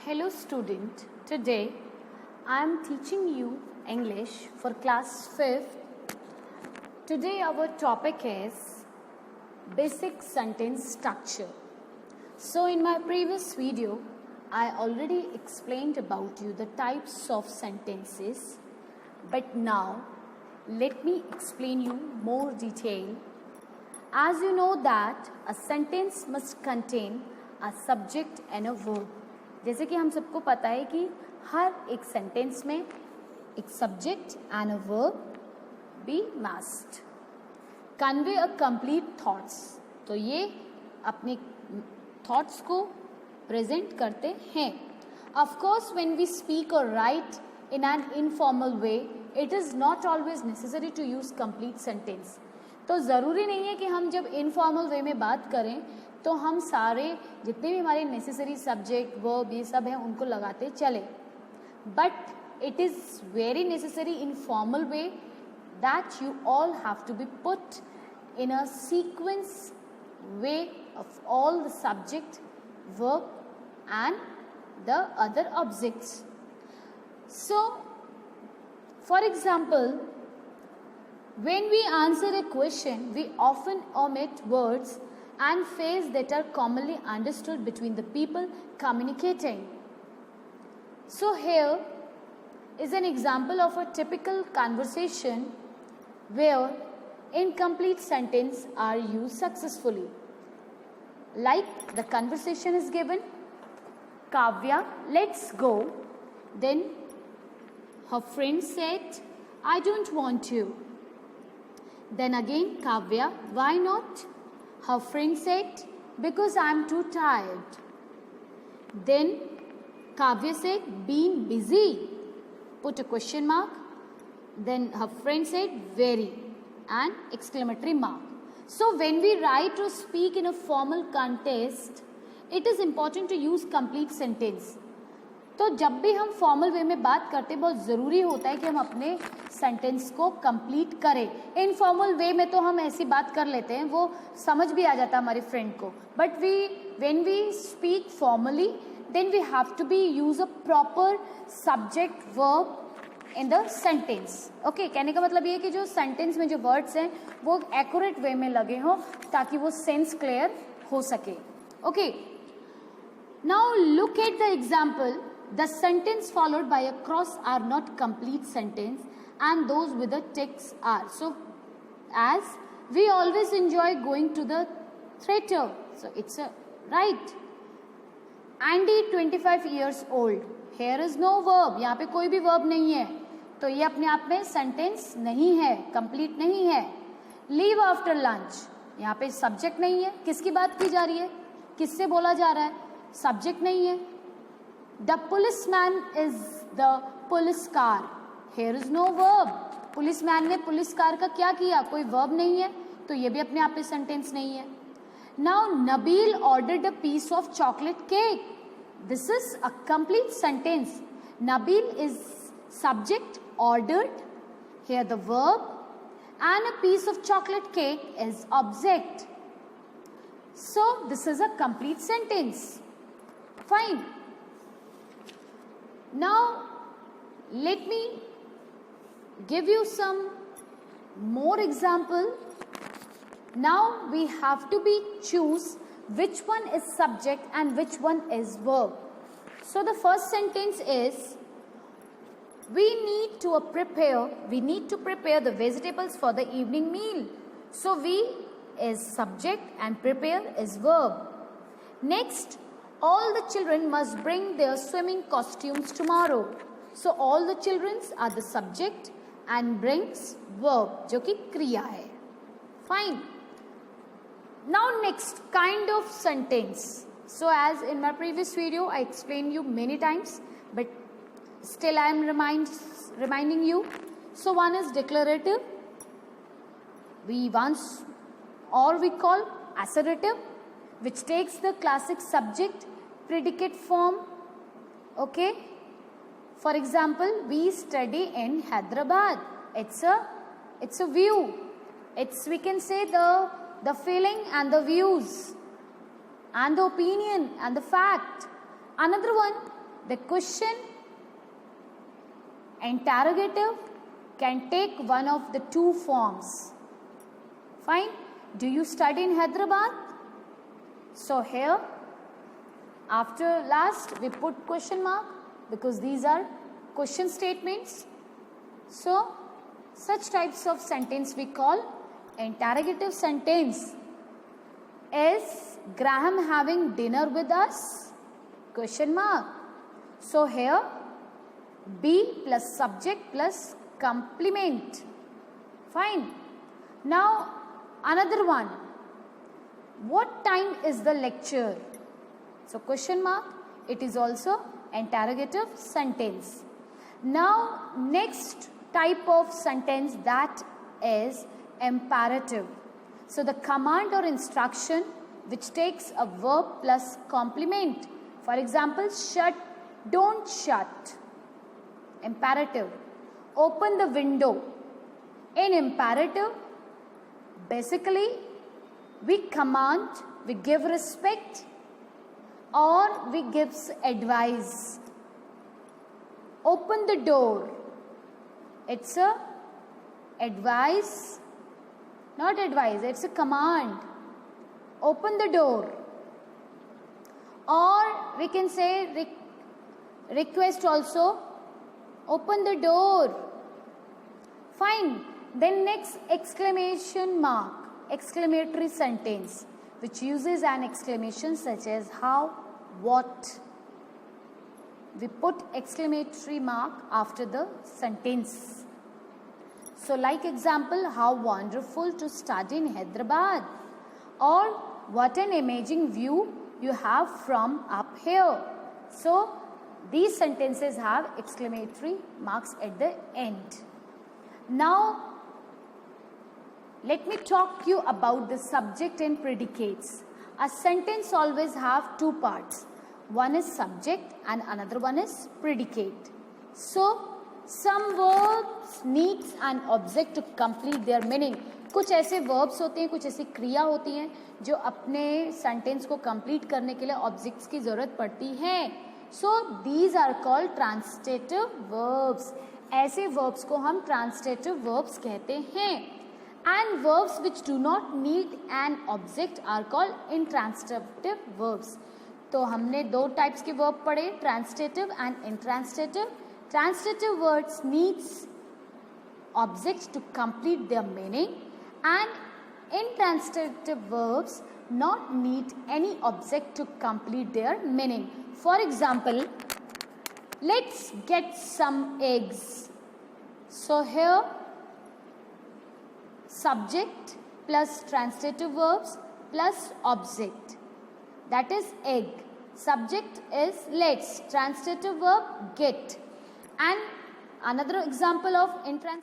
Hello student, today I am teaching you English for class 5th. Today our topic is basic sentence structure. So in my previous video I already explained about you the types of sentences, but now let me explain you more detail. As you know that a sentence must contain a subject and a verb. जैसे कि हम सबको पता है कि हर एक sentence में एक subject and a verb be must convey a complete thoughts. तो ये अपने थॉट्स को प्रेजेंट करते हैं. Of course when we speak और write in an informal way it is not always necessary to use complete sentence. तो ज़रूरी नहीं है कि हम जब इनफॉर्मल वे में बात करें तो हम सारे जितने भी हमारे नेसेसरी सब्जेक्ट वर्ब ये सब हैं उनको लगाते चले. But it is very necessary in formal way that you all have to be put in a sequence way of all the subject verb and the other objects. So for example, when we answer a question, we often omit words and phrases that are commonly understood between the people communicating. So here is an example of a typical conversation where incomplete sentences are used successfully. Like the conversation is given, Kavya, let's go. Then her friend said, I don't want to. Then again, Kavya, why not? Her friend said, because I am too tired. Then Kavya said, being busy. Put a question mark. Then her friend said, very, and exclamatory mark. So when we write or speak in a formal context, it is important to use complete sentence. तो जब भी हम formal way में बात करते हैं बहुत ज़रूरी होता है कि हम अपने सेंटेंस को कंप्लीट करें. इनफॉर्मल वे में तो हम ऐसी बात कर लेते हैं, वो समझ भी आ जाता है हमारे फ्रेंड को. But when we speak formally then we have to be use a proper subject verb in the sentence. Okay, कहने का मतलब ये कि जो सेंटेंस में जो वर्ड्स हैं वो एक्यूरेट वे में लगे हों ताकि वो सेंस क्लियर हो सके. Okay, now look at the example. The sentence followed by a cross are not complete sentence and those with the ticks are. So as we always enjoy going to the theater, so it's a right. Andy 25 years old. Here is no verb. यहाँ पे कोई भी verb नहीं है तो ये अपने आप में sentence नहीं है, complete नहीं है. Leave after lunch. यहाँ पे subject नहीं है. किसकी बात की जा रही है, किससे बोला जा रहा है, subject नहीं है. The policeman is the police car. Here is no verb. Policeman ने पुलिस कार का क्या किया, कोई verb नहीं है तो ये भी अपने आप में sentence नहीं है. Now Nabil ordered a piece of chocolate cake. This is a complete sentence. Nabil is subject, ordered, here the verb, and a piece of chocolate cake is object. So this is a complete sentence. Fine. Now let me give you some more example. Now we have to be choose which one is subject and which one is verb. So the first sentence is we need to prepare the vegetables for the evening meal. So we is subject and prepare is verb. Next, all the children must bring their swimming costumes tomorrow. So all the children are the subject and brings verb जो कि क्रिया है. Fine. Now next kind of sentence. So as in my previous video I explained you many times, but still I am reminding you. So one is declarative. We call assertive, which takes the classic subject predicate form. Okay, for example, we study in Hyderabad. It's a view. We can say the feeling and the views and the opinion and the fact. Another one, the question interrogative can take one of the two forms. Fine. Do you study in Hyderabad? So here, after last, we put question mark because these are question statements. So, such types of sentence we call interrogative sentence. Is Graham having dinner with us? Question mark. So, here, be plus subject plus complement. Fine. Now, another one. What time is the lecture? So, question mark. It is also interrogative sentence. Now, next type of sentence, that is imperative. So, the command or instruction which takes a verb plus complement. For example, shut, don't shut. Imperative. Open the window. In imperative, basically, we command, we give respect, or we give advice. Open the door. It's a advice, not advice, it's a command. Open the door. Or we can say request also. Open the door. Fine. Then next, exclamation mark, exclamatory sentence, which uses an exclamation such as how, what. We put exclamatory mark after the sentence. So like example, how wonderful to study in Hyderabad, or what an amazing view you have from up here. So these sentences have exclamatory marks at the end. Now let me talk you about the subject and predicates. A sentence always have two parts. One is subject and another one is predicate. So, some verbs needs an object to complete their meaning. कुछ ऐसे verbs होते हैं, कुछ ऐसी क्रिया होती हैं जो अपने sentence को complete करने के लिए objects की ज़रूरत पड़ती है. So, these are called transitive verbs. ऐसे verbs को हम transitive verbs कहते हैं. And verbs which do not need an object are called intransitive verbs. तो हमने दो टाइप्स के वर्ब पढ़े, transitive and intransitive. Transitive words needs objects to complete their meaning and intransitive verbs not need any object to complete their meaning. For example, let's get some eggs. So here, subject plus transitive verbs plus object, that is egg. Subject is let's, transitive verb get. And another example of intransitive